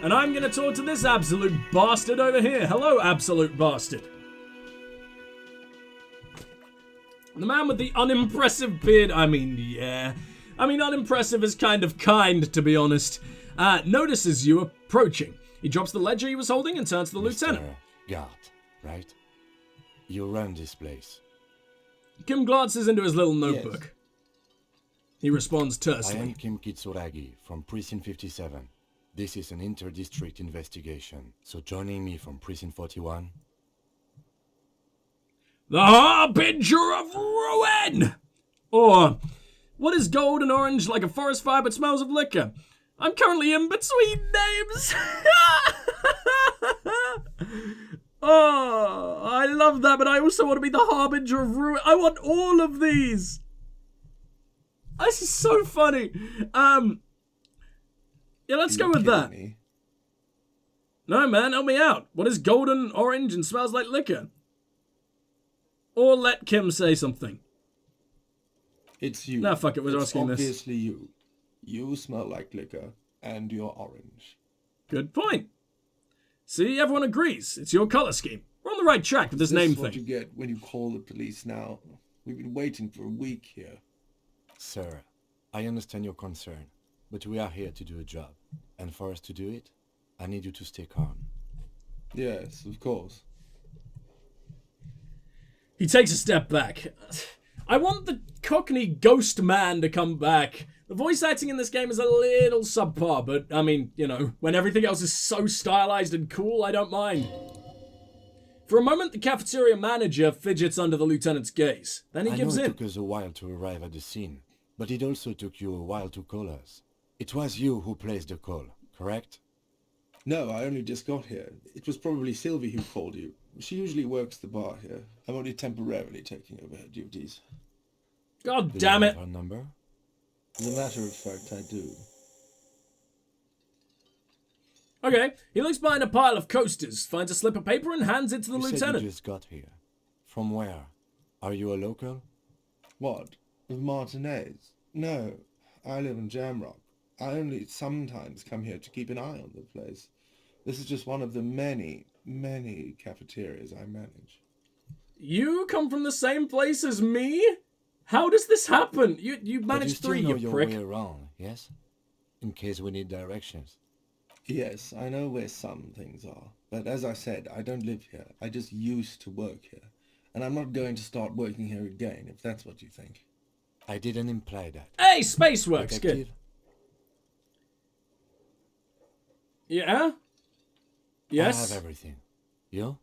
And I'm gonna talk to this absolute bastard over here. Hello, absolute bastard. The man with the unimpressive beard, unimpressive is kind of kind, to be honest, notices you approaching. He drops the ledger he was holding and turns to the lieutenant. Guard, right? You run this place. Kim glances into his little notebook. Yes. He responds tersely. I am Kim Kitsuragi from Precinct 57. This is an inter-district investigation, so joining me from Precinct 41... The Harbinger of Ruin! Or, what is gold and orange like a forest fire but smells of liquor? I'm currently in between names. Oh, I love that, but I also want to be the Harbinger of Ruin. I want all of these. This is so funny. Yeah, let's go with that. Me? No, man, help me out. What is golden, orange, and smells like liquor? Or let Kim say something. It's you. Nah, fuck it, we're asking this. It's obviously you. You smell like liquor, and you're orange. Good point. See, everyone agrees. It's your color scheme. We're on the right track with this name thing. This is what you get when you call the police now. We've been waiting for a week here. Sir, I understand your concern, but we are here to do a job. And for us to do it, I need you to stay calm. Yes, of course. He takes a step back. I want the Cockney ghost man to come back. The voice acting in this game is a little subpar, but, I mean, you know, when everything else is so stylized and cool, I don't mind. For a moment, the cafeteria manager fidgets under the lieutenant's gaze. Then he gives in. I know it took us a while to arrive at the scene, but it also took you a while to call us. It was you who placed the call, correct? No, I only just got here. It was probably Sylvie who called you. She usually works the bar here. I'm only temporarily taking over her duties. God damn it. Do you have her number? As a matter of fact, I do. Okay, he looks behind a pile of coasters, finds a slip of paper and hands it to the lieutenant. Said you just got here. From where? Are you a local? What? Of Martinez? No, I live in Jamrock. I only sometimes come here to keep an eye on the place. This is just one of the many, many cafeterias I manage. You come from the same place as me? How does this happen? You managed three, you prick. You still know your way around, yes? In case we need directions. Yes, I know where some things are. But as I said, I don't live here. I just used to work here. And I'm not going to start working here again, if that's what you think. I didn't imply that. Hey, Spaceworks, Detective? good. Yeah? Yes? I have everything. You?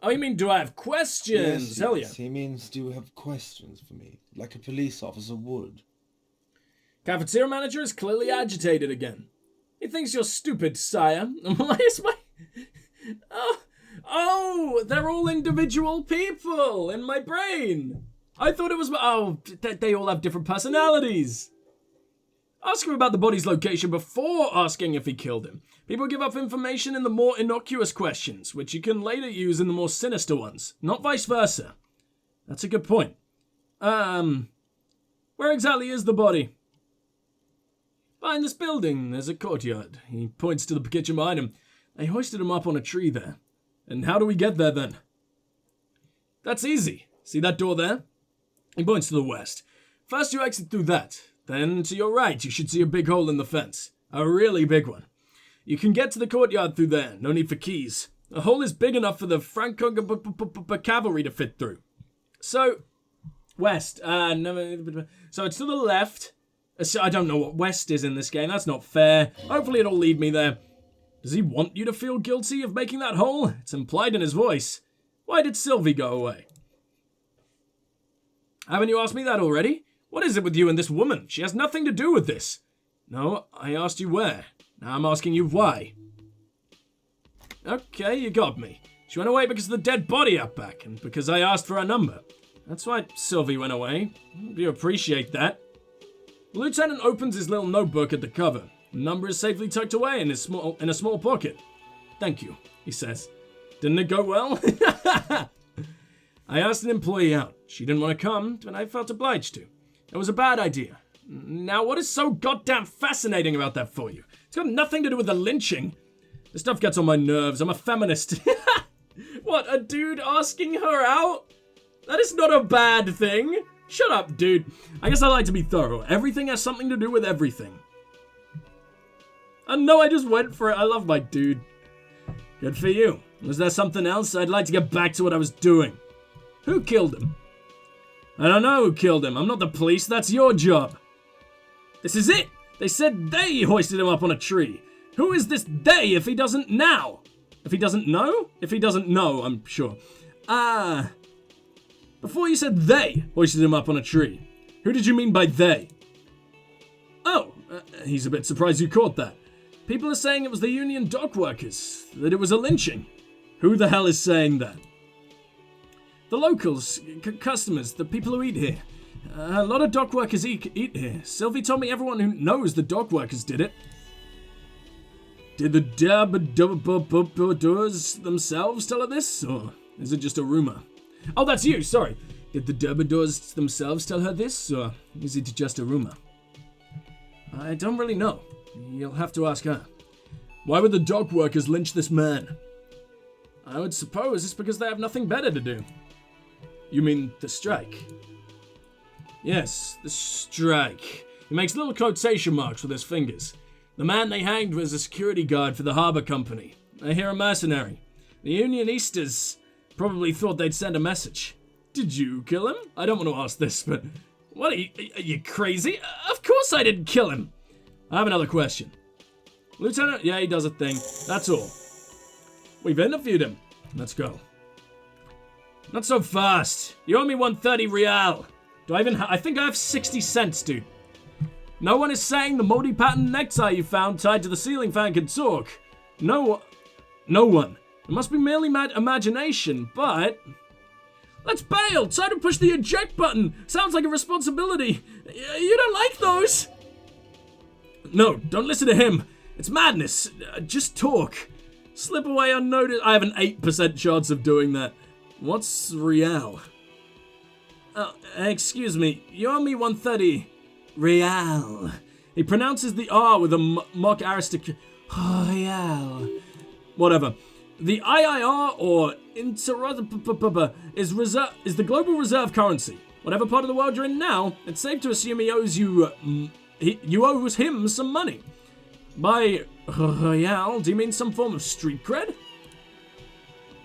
Oh, you mean, do I have questions? Yes, Hell yeah. He means, do you have questions for me? Like a police officer would. Cafeteria manager is clearly agitated again. He thinks you're stupid, sire. Why is my... Oh, they're all individual people in my brain. I thought it was... Oh, they all have different personalities. Ask him about the body's location before asking if he killed him. People give up information in the more innocuous questions, which you can later use in the more sinister ones, not vice versa. That's a good point. Where exactly is the body? Behind this building, there's a courtyard. He points to the kitchen behind him. They hoisted him up on a tree there. And how do we get there then? That's easy. See that door there? He points to the west. First you exit through that. Then to your right, you should see a big hole in the fence. A really big one. You can get to the courtyard through there. No need for keys. The hole is big enough for the Franco cavalry to fit through. So, west. So it's to the left. I don't know what west is in this game. That's not fair. Hopefully it'll lead me there. Does he want you to feel guilty of making that hole? It's implied in his voice. Why did Sylvie go away? Haven't you asked me that already? What is it with you and this woman? She has nothing to do with this. No, I asked you where. Now I'm asking you why. Okay, you got me. She went away because of the dead body out back, and because I asked for her number. That's why Sylvie went away. Do you appreciate that? The lieutenant opens his little notebook at the cover. The number is safely tucked away in a small pocket. Thank you, he says. Didn't it go well? I asked an employee out. She didn't want to come, but I felt obliged to. It was a bad idea. Now, what is so goddamn fascinating about that for you? It's got nothing to do with the lynching. This stuff gets on my nerves. I'm a feminist. What, a dude asking her out? That is not a bad thing. Shut up, dude. I guess I like to be thorough. Everything has something to do with everything. And no, I just went for it. I love my dude. Good for you. Was there something else? I'd like to get back to what I was doing. Who killed him? I don't know who killed him. I'm not the police. That's your job. This is it. They said they hoisted him up on a tree. Who is this they if he doesn't now? If he doesn't know? If he doesn't know, I'm sure. Before you said they hoisted him up on a tree, who did you mean by they? Oh, he's a bit surprised you caught that. People are saying it was the union dock workers, that it was a lynching. Who the hell is saying that? The locals, customers, the people who eat here. A lot of dock workers eat here. Sylvie told me everyone who knows the dock workers did it. Did the Dabadabadabadors themselves tell her this, or is it just a rumor? Oh, that's you, sorry. Did the Dabadors themselves tell her this, or is it just a rumor? I don't really know. You'll have to ask her. Why would the dock workers lynch this man? I would suppose it's because they have nothing better to do. You mean the strike? Yes, the strike. He makes little quotation marks with his fingers. The man they hanged was a security guard for the harbor company. I hear a mercenary. The Unionistas probably thought they'd send a message. Did you kill him? I don't want to ask this, but... What, are you crazy? Of course I didn't kill him! I have another question. Lieutenant? Yeah, he does a thing. That's all. We've interviewed him. Let's go. Not so fast. You owe me 130 real. Do I even I think I have 60 cents, dude. No one is saying the multi-pattern necktie you found tied to the ceiling fan can talk. No one. It must be merely imagination, but... Let's bail! Try to push the eject button! Sounds like a responsibility. You don't like those? No, don't listen to him. It's madness. Just talk. Slip away unnoticed. I have an 8% chance of doing that. What's real? Excuse me. You owe me 130. Real. He pronounces the R with a mock aristocrat. Real. Whatever. The IIR or is the global reserve currency. Whatever part of the world you're in now, it's safe to assume he owes you owe him some money. By Real, do you mean some form of street cred?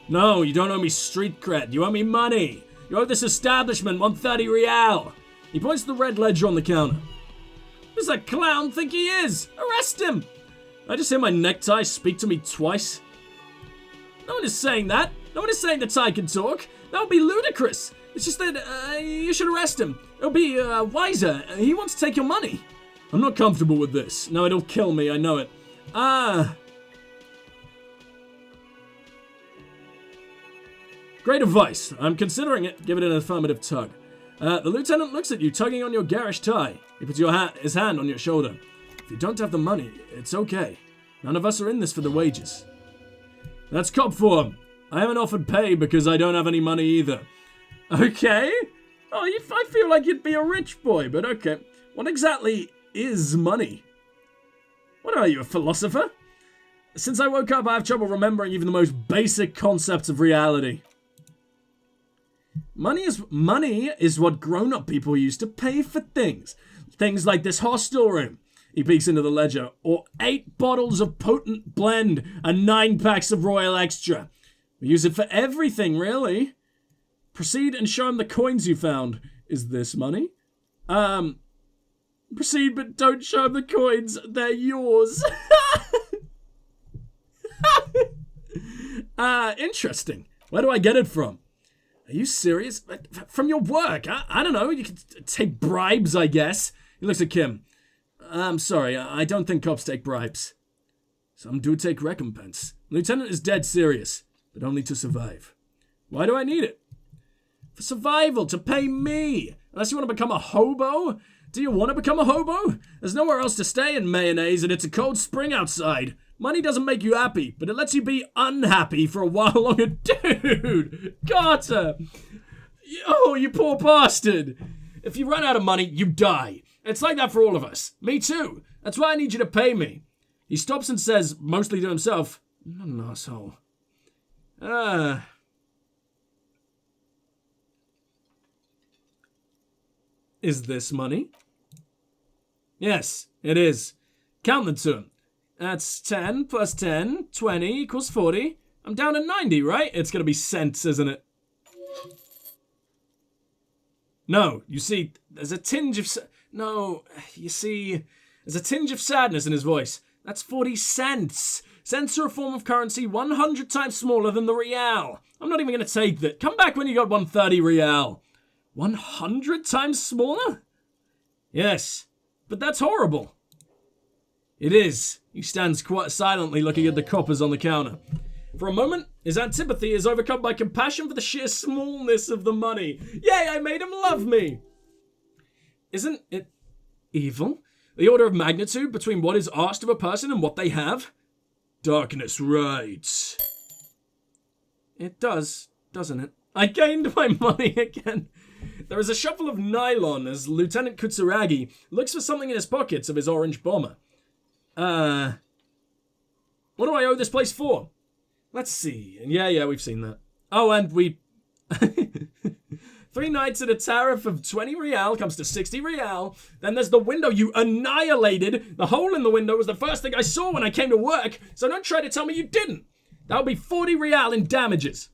No, you don't owe me street cred. You owe me money. You owe this establishment 130 real. He points to the red ledger on the counter. Who does that clown think he is? Arrest him! I just hear my necktie speak to me twice. No one is saying that. No one is saying the tie can talk. That would be ludicrous. It's just that you should arrest him. It'll be wiser. He wants to take your money. I'm not comfortable with this. No, it'll kill me. I know it. Great advice. I'm considering it. Give it an affirmative tug. The lieutenant looks at you, tugging on your garish tie. He puts his hand on your shoulder. If you don't have the money, it's okay. None of us are in this for the wages. That's cop form. I haven't offered pay because I don't have any money either. Okay? Oh, I feel like you'd be a rich boy, but okay. What exactly is money? What are you, a philosopher? Since I woke up, I have trouble remembering even the most basic concepts of reality. Money is what grown-up people use to pay for things. Things like this hostel room. He peeks into the ledger. Or 8 bottles of potent blend and 9 packs of Royal Extra. We use it for everything, really. Proceed and show him the coins you found. Is this money? Proceed, but don't show him the coins. They're yours. Interesting. Where do I get it from? Are you serious? From your work? I don't know. You can take bribes, I guess. He looks at Kim. I'm sorry. I don't think cops take bribes. Some do take recompense. Lieutenant is dead serious, but only to survive. Why do I need it? For survival, to pay me. Unless you want to become a hobo? Do you want to become a hobo? There's nowhere else to stay in Mayonnaise and it's a cold spring outside. Money doesn't make you happy, but it lets you be unhappy for a while longer. Dude! Carter! Oh, you poor bastard! If you run out of money, you die. It's like that for all of us. Me too. That's why I need you to pay me. He stops and says, mostly to himself, "Not an asshole. Is this money?" "Yes, it is. Count them to him. That's 10 plus 10, 20 equals 40. I'm down to 90, right? It's gonna be cents, isn't it?" "No, you see, there's a tinge of... No, you see, there's a tinge of sadness in his voice. That's 40 cents. Cents are a form of currency 100 times smaller than the real. I'm not even gonna take that. Come back when you got 130 real. 100 times smaller? Yes, but that's horrible." "It is." He stands quite silently looking at the coppers on the counter. For a moment, his antipathy is overcome by compassion for the sheer smallness of the money. Yay, I made him love me! Isn't it evil? The order of magnitude between what is asked of a person and what they have? Darkness writes. It does, doesn't it? I gained my money again. There is a shuffle of nylon as Lieutenant Kutsuragi looks for something in his pockets of his orange bomber. What do I owe this place for? Let's see. Yeah, we've seen that. Oh, and we... 3 nights at a tariff of 20 real comes to 60 real. Then there's the window you annihilated. The hole in the window was the first thing I saw when I came to work, so don't try to tell me you didn't. That would be 40 real in damages.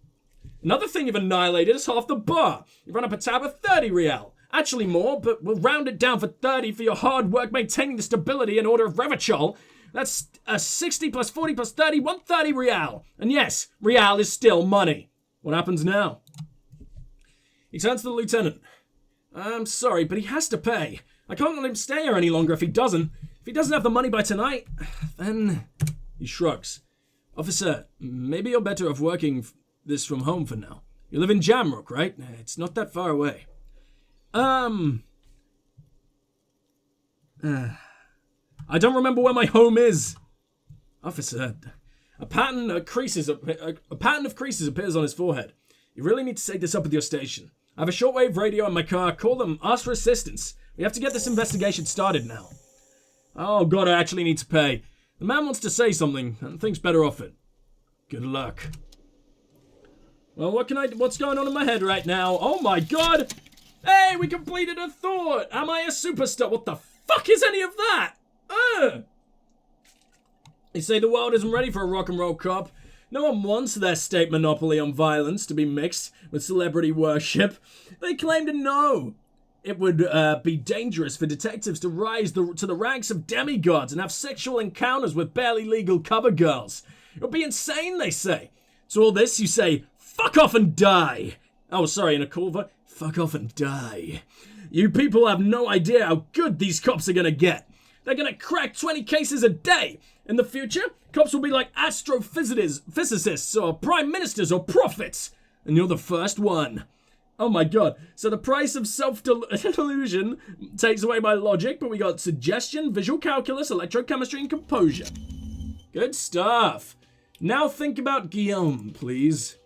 Another thing you've annihilated is half the bar. You run up a tab of 30 real. Actually more, but we'll round it down for 30 for your hard work maintaining the stability and order of Revachol. That's a 60 plus 40 plus 30, 130 real. And yes, real is still money. What happens now? He turns to the lieutenant. I'm sorry, but he has to pay. I can't let him stay here any longer if he doesn't. If he doesn't have the money by tonight, then... He shrugs. Officer, maybe you're better off working this from home for now. You live in Jamrock, right? It's not that far away. I don't remember where my home is. Officer, a pattern of creases appears on his forehead. You really need to take this up with your station. I have a shortwave radio in my car. Call them. Ask for assistance. We have to get this investigation started now. Oh god, I actually need to pay. The man wants to say something and thinks better of it. Good luck. Well, what's going on in my head right now? Oh my god! Hey, we completed a thought! Am I a superstar? What the fuck is any of that? They say the world isn't ready for a rock and roll cop. No one wants their state monopoly on violence to be mixed with celebrity worship. They claim to know. It would be dangerous for detectives to rise to the ranks of demigods and have sexual encounters with barely legal cover girls. It would be insane, they say. To all this, you say, fuck off and die. Oh, sorry, in a cool voice. Fuck off and die. You people have no idea how good these cops are gonna get. They're gonna crack 20 cases a day. In the future, cops will be like astrophysicists or prime ministers or prophets. And you're the first one. Oh my god. So the price of self-delusion takes away my logic, but we got suggestion, visual calculus, electrochemistry, and composure. Good stuff. Now think about Guillaume, please.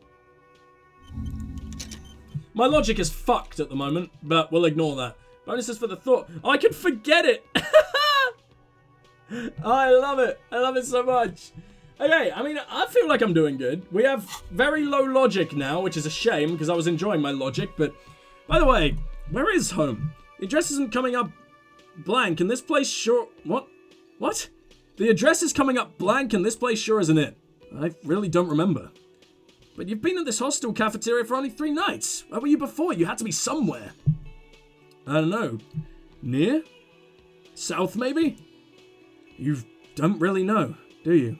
My logic is fucked at the moment, but we'll ignore that. Bonuses for the thought. I can forget it! I love it. I love it so much. Okay, I mean, I feel like I'm doing good. We have very low logic now, which is a shame, because I was enjoying my logic, but... By the way, where is home? The address isn't coming up blank, and this place sure... What? What? The address is coming up blank, and this place sure isn't it. I really don't remember. But you've been at this hostel cafeteria for only 3 nights. Where were you before? You had to be somewhere. I don't know. Near? South, maybe? You don't really know, do you?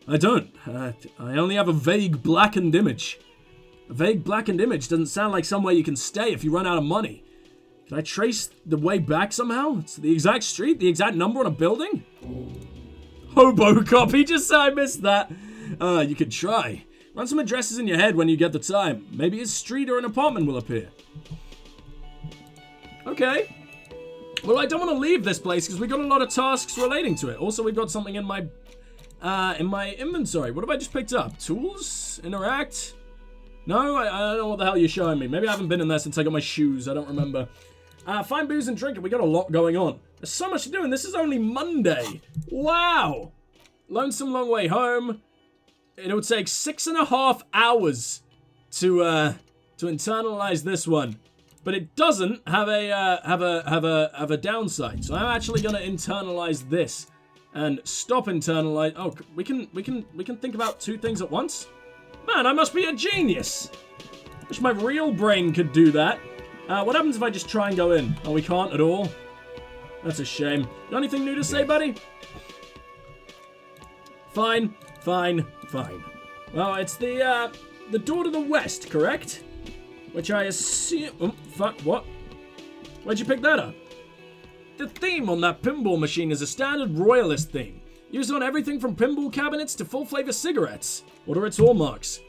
I don't. I only have a vague blackened image. A vague blackened image doesn't sound like somewhere you can stay if you run out of money. Can I trace the way back somehow? It's the exact street, the exact number on a building? Hobo copy, just so I missed that. You could try. Run some addresses in your head when you get the time. Maybe a street or an apartment will appear. Okay. Well, I don't want to leave this place because we got a lot of tasks relating to it. Also, we've got something in my inventory. What have I just picked up? Tools? Interact? No, I don't know what the hell you're showing me. Maybe I haven't been in there since I got my shoes. I don't remember. Find booze and drink it. We got a lot going on. There's so much to do, and this is only Monday. Wow. Lonesome Long Way Home. It would take 6.5 hours to internalize this one, but it doesn't have a downside. So I'm actually gonna internalize this and stop internalize. Oh, we can think about 2 things at once. Man, I must be a genius. Wish my real brain could do that. What happens if I just try and go in? Oh, we can't at all. That's a shame. Got anything new to say, buddy? Fine. Well, it's the door to the west, correct? Which I assume... Oh, fuck, what? Where'd you pick that up? The theme on that pinball machine is a standard royalist theme, used on everything from pinball cabinets to full-flavor cigarettes. What are its hallmarks?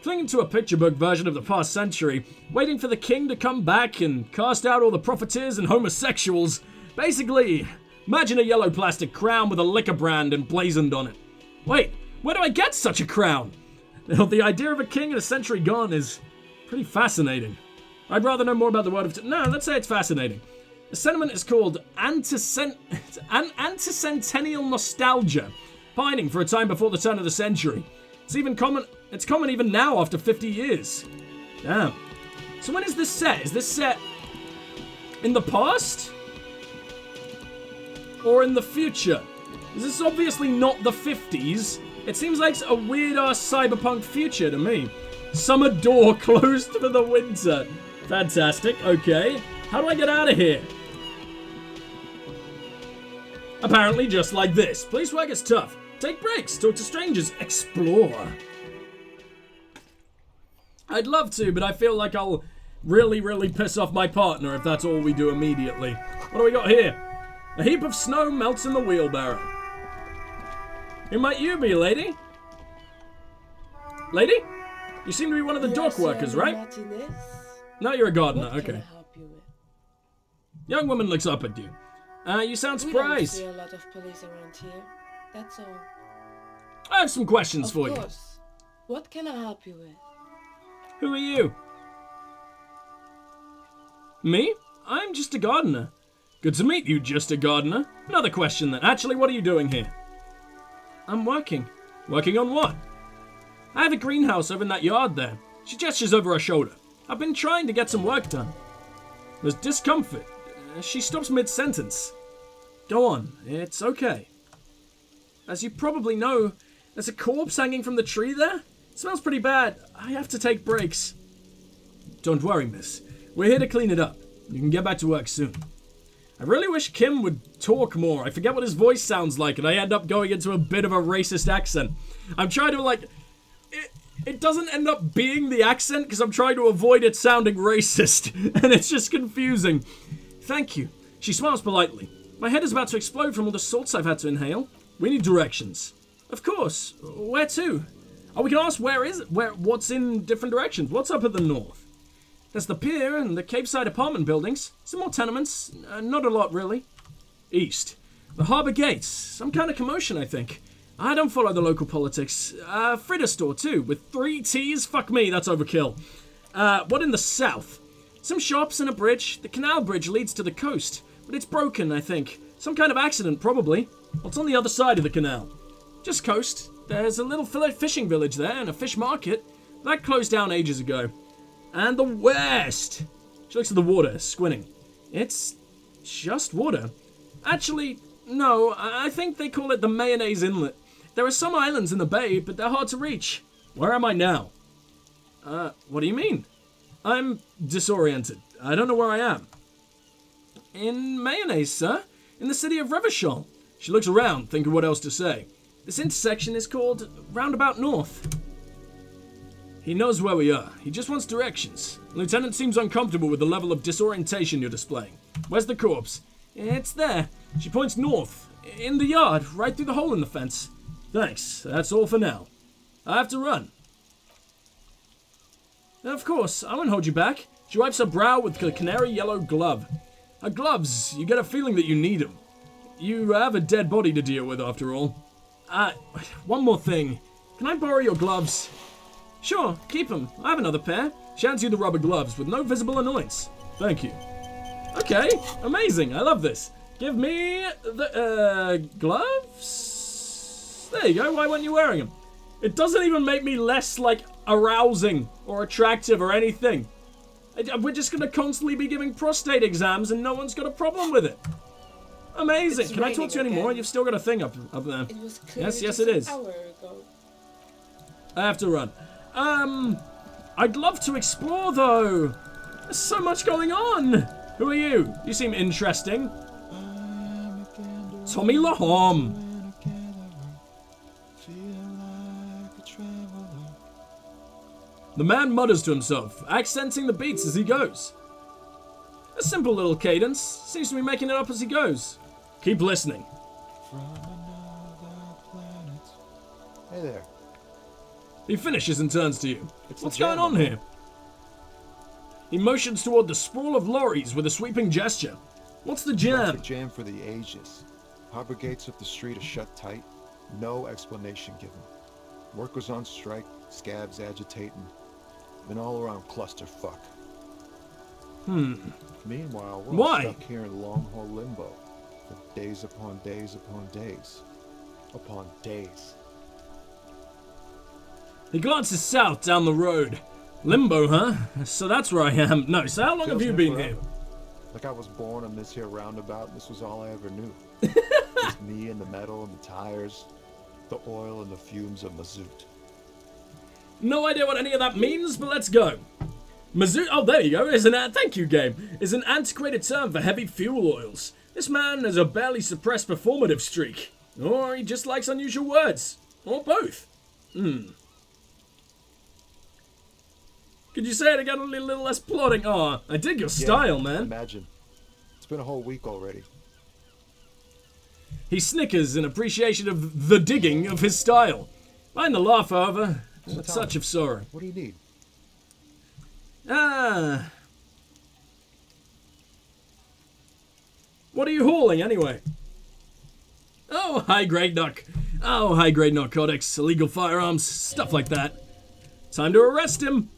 Clinging to a picture book version of the past century, waiting for the king to come back and cast out all the profiteers and homosexuals. Basically, imagine a yellow plastic crown with a liquor brand emblazoned on it. Wait, where do I get such a crown? Now, the idea of a king in a century gone is pretty fascinating. I'd rather know more about the world of... No, let's say it's fascinating. The sentiment is called anticentennial nostalgia, pining for a time before the turn of the century. It's common even now after 50 years. Damn. So when is this set? Is this set in the past? Or in the future? This is obviously not the 50s. It seems like a weird-ass cyberpunk future to me. Summer door closed for the winter. Fantastic, okay. How do I get out of here? Apparently just like this. Police work is tough. Take breaks, talk to strangers, explore. I'd love to, but I feel like I'll really piss off my partner if that's all we do immediately. What do we got here? A heap of snow melts in the wheelbarrow. Who might you be, lady? Lady? You seem to be one of the dock workers, right? No, you're a gardener, okay. Young woman looks up at you. You sound surprised. We don't see a lot of police around here. That's all. I have some questions for you. Of course. What can I help you with? Who are you? Me? I'm just a gardener. Good to meet you, just a gardener. Another question then. Actually, what are you doing here? I'm working. Working on what? I have a greenhouse over in that yard there. She gestures over her shoulder. I've been trying to get some work done. There's discomfort. She stops mid-sentence. Go on, it's okay. As you probably know, there's a corpse hanging from the tree there. It smells pretty bad. I have to take breaks. Don't worry, miss. We're here to clean it up. You can get back to work soon. I really wish Kim would talk more. I forget what his voice sounds like, and I end up going into a bit of a racist accent. I'm trying to, like... It doesn't end up being the accent, because I'm trying to avoid it sounding racist, and it's just confusing. Thank you. She smiles politely. My head is about to explode from all the salts I've had to inhale. We need directions. Of course. Where to? Oh, we can ask what's in different directions. What's up at the north? There's the pier and the Capeside apartment buildings. Some more tenements. Not a lot, really. East. The Harbour Gates. Some kind of commotion, I think. I don't follow the local politics. Fritter store, too, with 3 T's? Fuck me, that's overkill. What in the south? Some shops and a bridge. The canal bridge leads to the coast, but it's broken, I think. Some kind of accident, probably. What's on the other side of the canal? Just coast. There's a little fishing village there and a fish market. That closed down ages ago. And the west! She looks at the water, squinting. It's just water. Actually, no, I think they call it the Mayonnaise Inlet. There are some islands in the bay, but they're hard to reach. Where am I now? What do you mean? I'm disoriented. I don't know where I am. In Mayonnaise, sir. In the city of Revachol. She looks around, thinking what else to say. This intersection is called Roundabout North. He knows where we are. He just wants directions. The lieutenant seems uncomfortable with the level of disorientation you're displaying. Where's the corpse? It's there. She points north. In the yard, right through the hole in the fence. Thanks. That's all for now. I have to run. Of course, I won't hold you back. She wipes her brow with a canary yellow glove. Her gloves, you get a feeling that you need them. You have a dead body to deal with, after all. One more thing. Can I borrow your gloves? Sure, keep them. I have another pair. She hands you the rubber gloves with no visible annoyance. Thank you. Okay, amazing. I love this. Give me the, gloves? There you go, why weren't you wearing them? It doesn't even make me less, like, arousing or attractive or anything. We're just going to constantly be giving prostate exams and no one's got a problem with it. Amazing. It's Can I talk to you raining anymore? again. You've still got a thing up there. It was clear Yes, just it an is. hour ago. I have to run. I'd love to explore, though. There's so much going on. Who are you? You seem interesting. Tommy Lahom. The man mutters to himself, accenting the beats as he goes. A simple little cadence. Seems to be making it up as he goes. Keep listening. Hey there. He finishes and turns to you. It's What's the jam, going on man. here? He motions toward the sprawl of lorries with a sweeping gesture. What's the jam? Traffic jam for the ages. Harbor gates of the street are shut tight. No explanation given. Workers on strike, scabs agitating. An all-around clusterfuck. Meanwhile, we're all Why? stuck here in long-haul limbo for days upon days upon days. Upon days. He glances south down the road. Limbo, huh? So that's where I am. No, so how long Feels have you like been forever. here? Like I was born on this here roundabout and this was all I ever knew. Just me and the metal and the tires, the oil and the fumes of mazout. No idea what any of that means, but let's go. Mazout, oh there you go, thank you game, is an antiquated term for heavy fuel oils. This man has a barely suppressed performative streak. Or he just likes unusual words. Or both. Could you say it again a little less plodding? Aw, I dig your style, man. Imagine. It's been a whole week already. He snickers in appreciation of the digging of his style. Mind the laugh, however. With tell such me. of sorrow. What do you need? What are you hauling, anyway? Oh, high-grade high-grade narcotics, illegal firearms, stuff like that. Time to arrest him.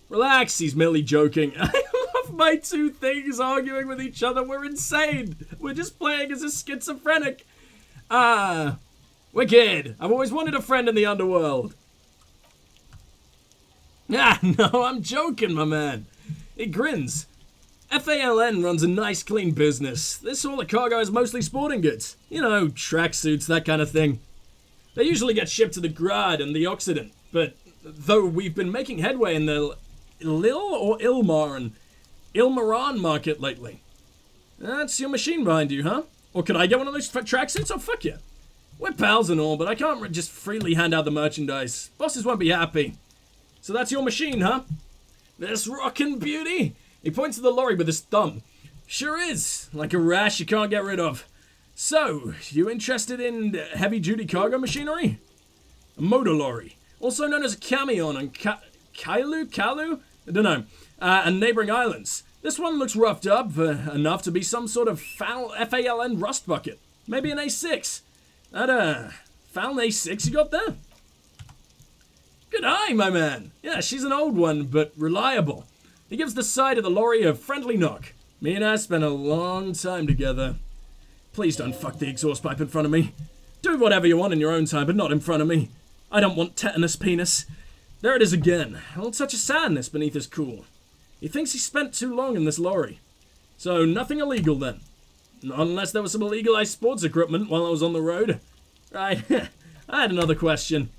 Relax, he's merely joking. I love my two things arguing with each other. We're insane. We're just playing as a schizophrenic. Wicked. I've always wanted a friend in the underworld. No, I'm joking, my man. He grins. FALN runs a nice, clean business. This all the cargo is mostly sporting goods. You know, tracksuits, that kind of thing. They usually get shipped to the Grad and the Occident, but though we've been making headway in the Ilmaran market lately. That's your machine behind you, huh? Or could I get one of those tracksuits? Oh, fuck yeah. We're pals and all, but I can't just freely hand out the merchandise. Bosses won't be happy. So that's your machine, huh? This rockin' beauty? He points to the lorry with his thumb. Sure is. Like a rash you can't get rid of. So, you interested in heavy-duty cargo machinery? A motor lorry, also known as a camion on Kalu? I don't know. And neighboring islands. This one looks roughed up enough to be some sort of FALN rust bucket. Maybe an A6. That, FALN A6 you got there? Good eye, my man. Yeah, she's an old one, but reliable. He gives the side of the lorry a friendly knock. Me and her spent a long time together. Please don't fuck the exhaust pipe in front of me. Do whatever you want in your own time, but not in front of me. I don't want tetanus penis. There it is again. A little touch of sadness beneath his cool. He thinks he spent too long in this lorry. So nothing illegal then. Not unless there was some illegal ice sports equipment while I was on the road. Right, I had another question.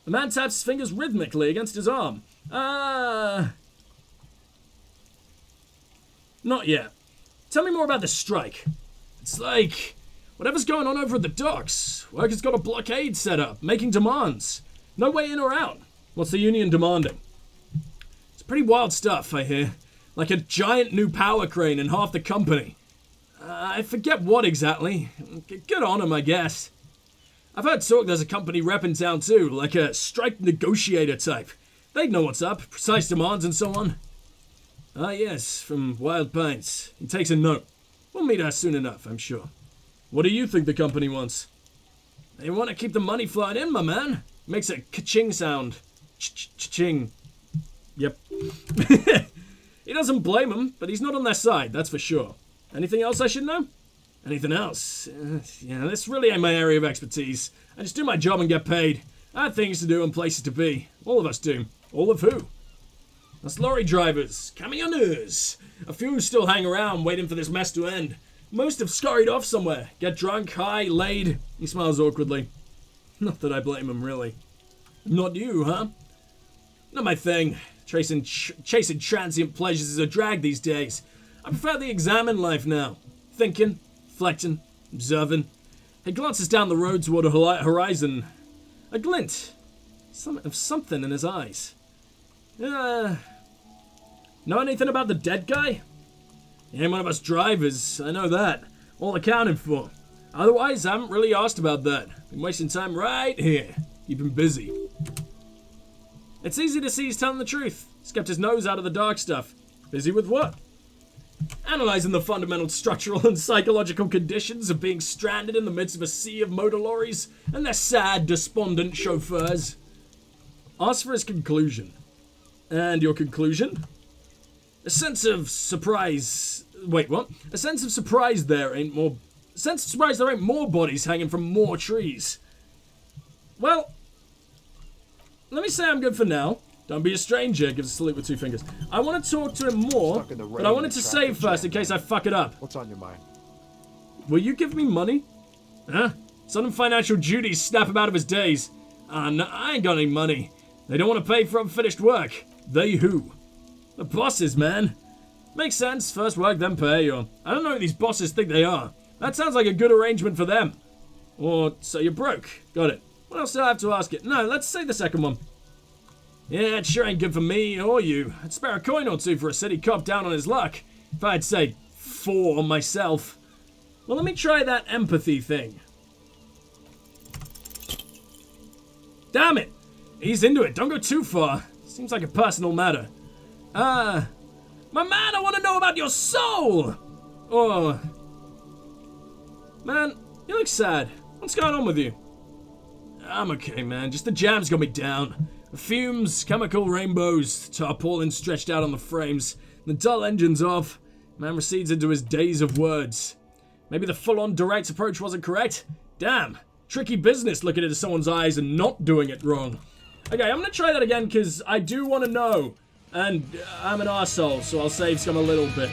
The man taps his fingers rhythmically against his arm. Not yet. Tell me more about the strike. It's like whatever's going on over at the docks. Workers got a blockade set up, making demands. No way in or out. What's the union demanding? It's pretty wild stuff, I hear. Like a giant new power crane in half the company. I forget what exactly. Good on 'em, I guess. I've heard talk there's a company rep in town too, like a strike negotiator type. They'd know what's up, precise demands and so on. Ah yes, from Wild Pines. He takes a note. We'll meet her soon enough, I'm sure. What do you think the company wants? They want to keep the money flowing in, my man. Makes a ka-ching sound. Ch-ch-ching. Yep. He doesn't blame them, but he's not on their side, that's for sure. Anything else I should know? Anything else? Yeah, this really ain't my area of expertise. I just do my job and get paid. I have things to do and places to be. All of us do. All of who? Us lorry drivers, camioners. A few still hang around waiting for this mess to end. Most have scurried off somewhere. Get drunk, high, laid. He smiles awkwardly. Not that I blame him, really. Not you, huh? Not my thing. Chasing transient pleasures is a drag these days. I prefer the examine life now. Thinking, reflecting, observing. He glances down the road toward a horizon. A glint. Of something in his eyes. Know anything about the dead guy? He ain't one of us drivers, I know that. All accounted for. Otherwise, I haven't really asked about that. Been wasting time right here. Keeping busy. It's easy to see he's telling the truth. He's kept his nose out of the dark stuff. Busy with what? Analyzing the fundamental structural and psychological conditions of being stranded in the midst of a sea of motor lorries and their sad, despondent chauffeurs. Ask for his conclusion. And your conclusion? A sense of surprise. Wait, what? A sense of surprise there ain't more. A sense of surprise there ain't more bodies hanging from more trees. Well, let me say I'm good for now. Don't be a stranger, gives a salute with 2 fingers. I want to talk to him more, but I wanted to save first in case I fuck it up. What's on your mind? Will you give me money? Huh? Sudden financial duties snap him out of his days. No, I ain't got any money. They don't want to pay for unfinished work. They who? The bosses, man. Makes sense. First work, then pay, or I don't know who these bosses think they are. That sounds like a good arrangement for them. Or, so you're broke. Got it. What else do I have to ask it? No, let's say the second one. Yeah, it sure ain't good for me or you. I'd spare a coin or two for a city cop down on his luck. If I'd say 4 myself. Well, let me try that empathy thing. Damn it! Ease into it. Don't go too far. Seems like a personal matter. My man, I want to know about your soul! Oh. Man, you look sad. What's going on with you? I'm okay, man. Just the jam's got me down. The fumes, chemical rainbows, tarpaulin stretched out on the frames. The dull engine's off. Man recedes into his daze of words. Maybe the full-on direct approach wasn't correct? Damn. Tricky business looking into someone's eyes and not doing it wrong. Okay, I'm gonna try that again because I do want to know. And I'm an arsehole, so I'll save some a little bit.